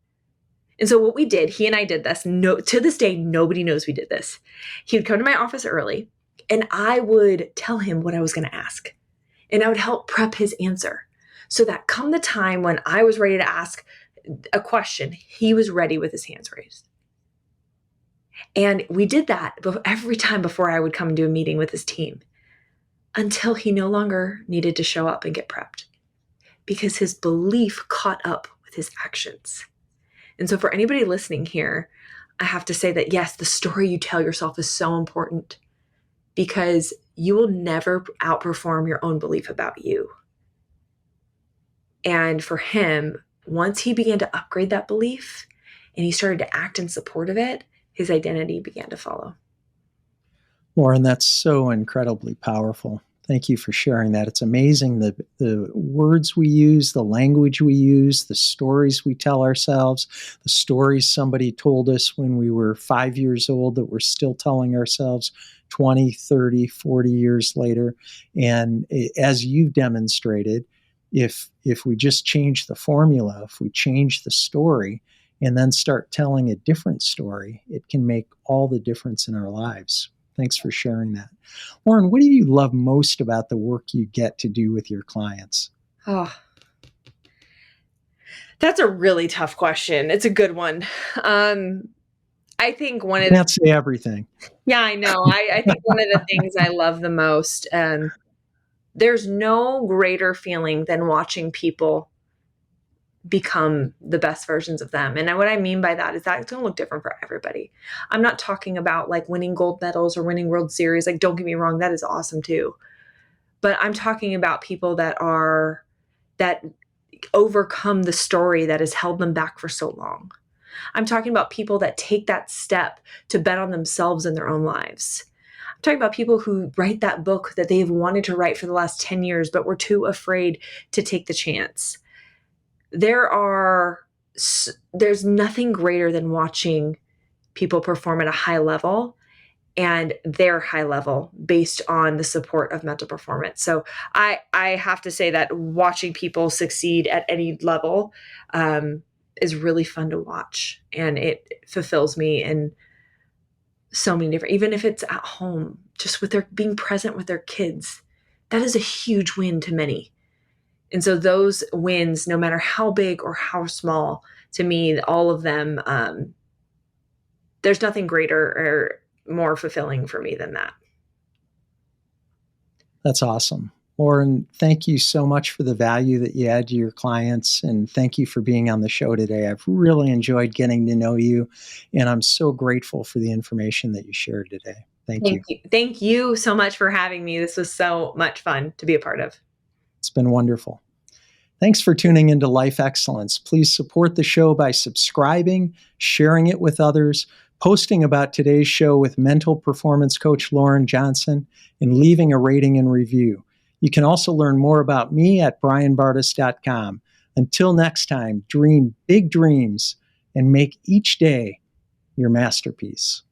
And so what we did, he and I did this. No, to this day, nobody knows we did this. He would come to my office early and I would tell him what I was going to ask. And I would help prep his answer so that come the time when I was ready to ask a question, he was ready with his hands raised. And we did that every time before I would come to a meeting with his team until he no longer needed to show up and get prepped because his belief caught up with his actions. And so for anybody listening here, I have to say that yes, the story you tell yourself is so important because you will never outperform your own belief about you. And for him, once he began to upgrade that belief and he started to act in support of it, his identity began to follow. Lauren, that's so incredibly powerful. Thank you for sharing that. It's amazing the words we use, the language we use, the stories we tell ourselves, the stories somebody told us when we were 5 years old that we're still telling ourselves 20, 30, 40 years later. And as you've demonstrated, if we just change the formula, if we change the story and then start telling a different story, it can make all the difference in our lives. Thanks for sharing that. Lauren, what do you love most about the work you get to do with your clients? Oh, that's a really tough question. It's a good one. I think one of the... You can't say everything. Yeah, I know. I think one of the things I love the most, there's no greater feeling than watching people become the best versions of them. And what I mean by that is that it's going to look different for everybody. I'm not talking about like winning gold medals or winning World Series. Like, don't get me wrong, that is awesome too. But I'm talking about people that overcome the story that has held them back for so long. I'm talking about people that take that step to bet on themselves in their own lives. I'm talking about people who write that book that they've wanted to write for the last 10 years, but were too afraid to take the chance. There's nothing greater than watching people perform at a high level and their high level based on the support of mental performance. So I have to say that watching people succeed at any level is really fun to watch, and it fulfills me in so many different, even if it's at home, just with their being present with their kids, that is a huge win to many. And so those wins, no matter how big or how small, to me, all of them, there's nothing greater or more fulfilling for me than that. That's awesome. Lauren, thank you so much for the value that you add to your clients, and thank you for being on the show today. I've really enjoyed getting to know you, and I'm so grateful for the information that you shared today. Thank you. Thank you so much for having me. This was so much fun to be a part of. It's been wonderful. Thanks for tuning into Life Excellence. Please support the show by subscribing, sharing it with others, posting about today's show with mental performance coach Lauren Johnson, and leaving a rating and review. You can also learn more about me at brianbartes.com. Until next time, dream big dreams and make each day your masterpiece.